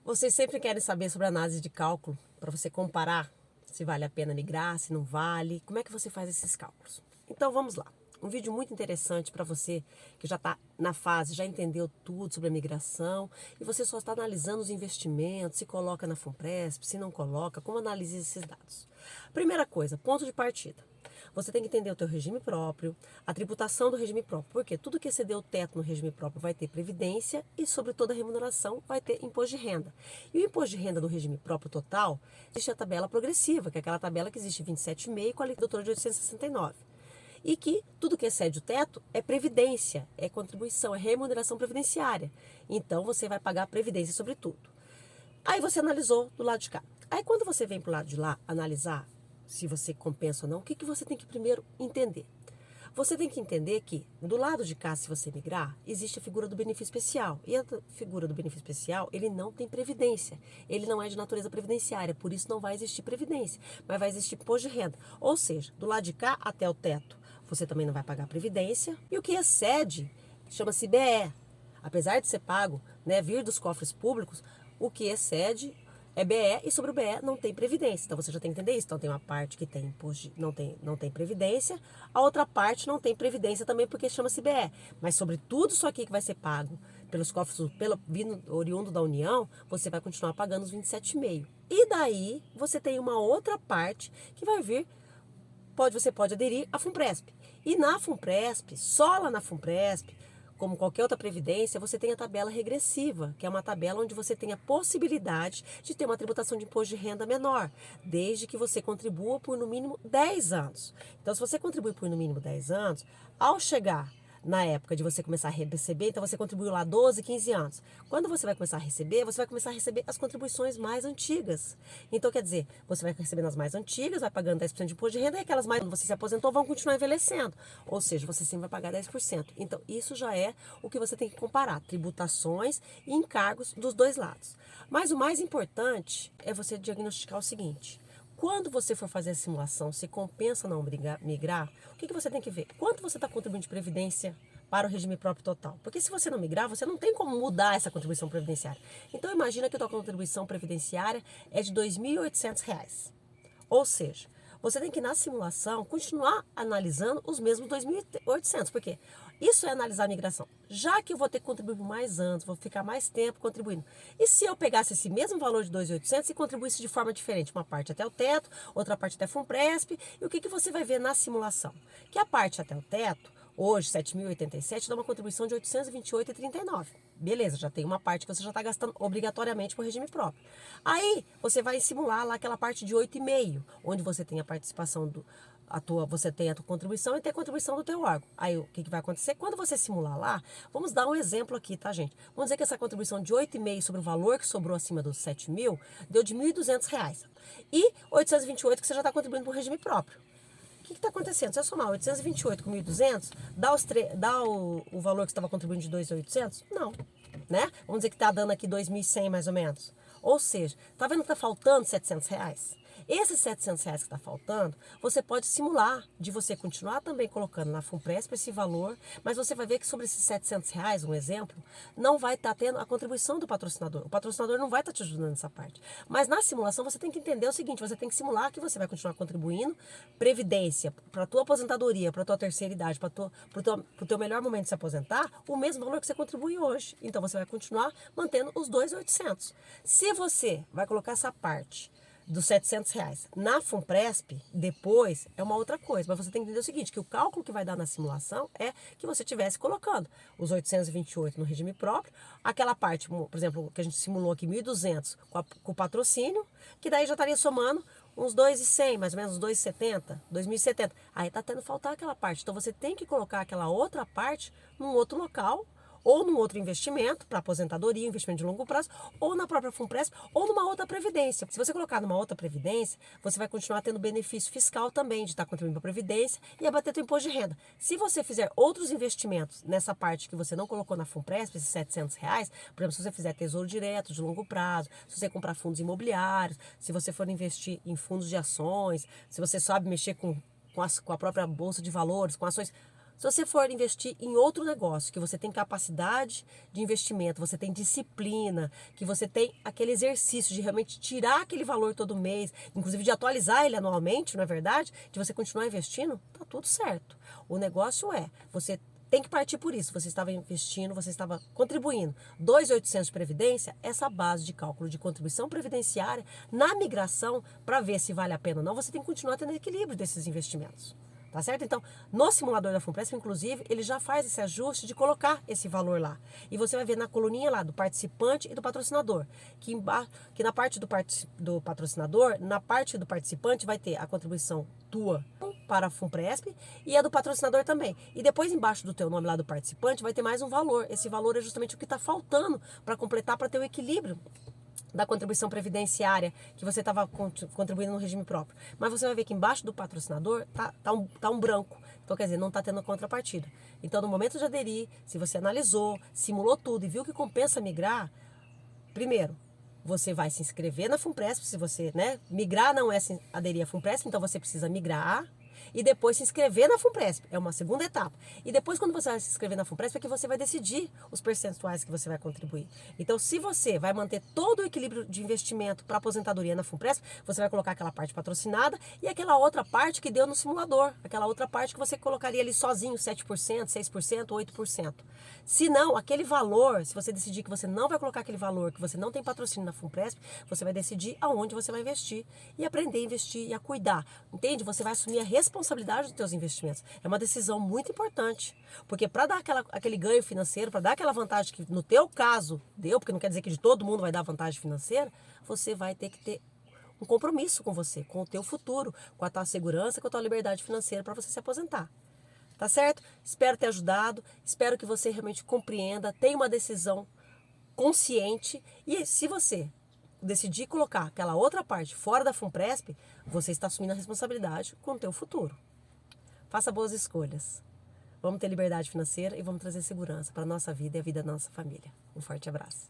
Vocês sempre querem saber sobre análise de cálculo, para você comparar se vale a pena migrar, se não vale, como é que você faz esses cálculos. Então vamos lá. Um vídeo muito interessante para você que já está na fase, já entendeu tudo sobre a migração e você só está analisando os investimentos, se coloca na FUNPRESP, se não coloca, como analisa esses dados. Primeira coisa, ponto de partida. Você tem que entender o teu regime próprio, a tributação do regime próprio, porque tudo que exceder o teto no regime próprio vai ter previdência e sobre toda a remuneração vai ter imposto de renda. E o imposto de renda do regime próprio total, existe a tabela progressiva, que é aquela tabela que existe 27,5 com a liquidatura de 869. E que tudo que excede o teto é previdência, é contribuição, é remuneração previdenciária. Então você vai pagar previdência sobre tudo. Aí você analisou do lado de cá. Aí quando você vem para o lado de lá analisar se você compensa ou não, o que você tem que primeiro entender? Você tem que entender que do lado de cá, se você migrar, existe a figura do benefício especial. E a figura do benefício especial, ele não tem previdência. Ele não é de natureza previdenciária, por isso não vai existir previdência, mas vai existir imposto de renda. Ou seja, do lado de cá até o teto, você também não vai pagar previdência. E o que excede chama-se BE. Apesar de ser pago, né, vir dos cofres públicos, o que excede é BE e sobre o BE não tem previdência. Então você já tem que entender isso. Então tem uma parte que tem imposto, não tem previdência, a outra parte não tem previdência também porque chama-se BE. Mas sobre tudo isso aqui que vai ser pago pelos cofres, vindo oriundo da União, você vai continuar pagando os 27,5. E daí você tem uma outra parte que vai vir, você pode aderir à FUNPRESP. E na FUNPRESP, só lá na FUNPRESP, como qualquer outra previdência, você tem a tabela regressiva, que é uma tabela onde você tem a possibilidade de ter uma tributação de imposto de renda menor, desde que você contribua por no mínimo 10 anos. Então, se você contribui por no mínimo 10 anos, ao chegar na época de você começar a receber, então você contribuiu lá 12, 15 anos. Quando você vai começar a receber, você vai começar a receber as contribuições mais antigas. Então, quer dizer, você vai recebendo as mais antigas, vai pagando 10% de imposto de renda e aquelas mais, quando você se aposentou, vão continuar envelhecendo. Ou seja, você sempre vai pagar 10%. Então, isso já é o que você tem que comparar, tributações e encargos dos dois lados. Mas o mais importante é você diagnosticar o seguinte: quando você for fazer a simulação, se compensa não migrar, o que você tem que ver? Quanto você está contribuindo de previdência para o regime próprio total? Porque se você não migrar, você não tem como mudar essa contribuição previdenciária. Então imagina que a tua contribuição previdenciária é de R$ 2.800. Ou seja, você tem que na simulação continuar analisando os mesmos 2.800. Por quê? Isso é analisar a migração. Já que eu vou ter que contribuir por mais anos, vou ficar mais tempo contribuindo. E se eu pegasse esse mesmo valor de 2.800 e contribuísse de forma diferente? Uma parte até o teto, outra parte até FUNPRESP. E o que você vai ver na simulação? Que a parte até o teto, hoje, 7.087, dá uma contribuição de 828,39. Beleza, já tem uma parte que você já está gastando obrigatoriamente para o regime próprio. Aí, você vai simular lá aquela parte de 8,5, onde você tem a participação você tem a tua contribuição e tem a contribuição do teu órgão. Aí, o que vai acontecer? Quando você simular lá, vamos dar um exemplo aqui, tá, gente? Vamos dizer que essa contribuição de 8,5 sobre o valor que sobrou acima dos 7.000, deu de R$ 1.200. E 828 que você já está contribuindo para o regime próprio. O que está acontecendo? Se eu somar 828 com 1.200, dá o valor que você estava contribuindo de 2.800? Não, né? Vamos dizer que está dando aqui 2.100 mais ou menos. Ou seja, tá vendo que está faltando R$ 700? Esses R$ 700 que está faltando, você pode simular de você continuar também colocando na FUNPRESP esse valor, mas você vai ver que sobre esses R$ 700, um exemplo, não vai estar tendo a contribuição do patrocinador. O patrocinador não vai estar te ajudando nessa parte. Mas na simulação você tem que entender o seguinte: você tem que simular que você vai continuar contribuindo previdência para a tua aposentadoria, para a tua terceira idade, para o teu melhor momento de se aposentar, o mesmo valor que você contribui hoje. Então você vai continuar mantendo os 2.800. Se você vai colocar essa parte dos R$ 700 na FUNPRESP, depois é uma outra coisa. Mas você tem que entender o seguinte, que o cálculo que vai dar na simulação é que você estivesse colocando os 828 no regime próprio, aquela parte, por exemplo, que a gente simulou aqui, 1.200 com o patrocínio, que daí já estaria somando uns 2.100, mais ou menos, uns 2.070, 2.070. Aí tá tendo faltar aquela parte. Então você tem que colocar aquela outra parte num outro local, ou num outro investimento, para aposentadoria, investimento de longo prazo, ou na própria FUNPRESP, ou numa outra previdência. Se você colocar numa outra previdência, você vai continuar tendo benefício fiscal também, de estar contribuindo para a previdência e abater seu imposto de renda. Se você fizer outros investimentos nessa parte que você não colocou na FUNPRESP, esses R$ 700, por exemplo, se você fizer tesouro direto, de longo prazo, se você comprar fundos imobiliários, se você for investir em fundos de ações, se você sabe mexer com a própria bolsa de valores, com ações, Se você for investir em outro negócio, que você tem capacidade de investimento, você tem disciplina, que você tem aquele exercício de realmente tirar aquele valor todo mês, inclusive de atualizar ele anualmente, não é verdade? De você continuar investindo, tá tudo certo. O negócio você tem que partir por isso. Você estava investindo, você estava contribuindo 2.800 de previdência, essa base de cálculo de contribuição previdenciária na migração, para ver se vale a pena ou não, você tem que continuar tendo equilíbrio desses investimentos. Tá certo? Então, no simulador da FUNPRESP, inclusive, ele já faz esse ajuste de colocar esse valor lá. E você vai ver na coluninha lá do participante e do patrocinador. Que na parte do patrocinador, na parte do participante, vai ter a contribuição tua para a FUNPRESP e a do patrocinador também. E depois, embaixo do teu nome lá do participante, vai ter mais um valor. Esse valor é justamente o que está faltando para completar, para ter o equilíbrio da contribuição previdenciária que você estava contribuindo no regime próprio. Mas você vai ver que embaixo do patrocinador tá um branco. Então, quer dizer, não está tendo contrapartida. Então, no momento de aderir, se você analisou, simulou tudo e viu que compensa migrar, primeiro, você vai se inscrever na FUNPRESP. Se você, migrar não é aderir à FUNPRESP, então você precisa migrar e depois se inscrever na FUNPRESP. É uma segunda etapa. E depois, quando você vai se inscrever na FUNPRESP, é que você vai decidir os percentuais que você vai contribuir. Então, se você vai manter todo o equilíbrio de investimento para aposentadoria na FUNPRESP, você vai colocar aquela parte patrocinada e aquela outra parte que deu no simulador. Aquela outra parte que você colocaria ali sozinho, 7%, 6%, 8%. Se não, aquele valor, se você decidir que você não vai colocar aquele valor, que você não tem patrocínio na FUNPRESP, você vai decidir aonde você vai investir e aprender a investir e a cuidar. Entende? Você vai assumir a responsabilidade dos seus investimentos. É uma decisão muito importante, porque para dar aquele ganho financeiro, para dar aquela vantagem que no teu caso deu, porque não quer dizer que de todo mundo vai dar vantagem financeira, você vai ter que ter um compromisso com você, com o teu futuro, com a tua segurança, com a tua liberdade financeira para você se aposentar. Tá certo? Espero ter ajudado, espero que você realmente compreenda, tenha uma decisão consciente e se você decidir colocar aquela outra parte fora da FUNPRESP, você está assumindo a responsabilidade com o teu futuro. Faça boas escolhas. Vamos ter liberdade financeira e vamos trazer segurança para a nossa vida e a vida da nossa família. Um forte abraço.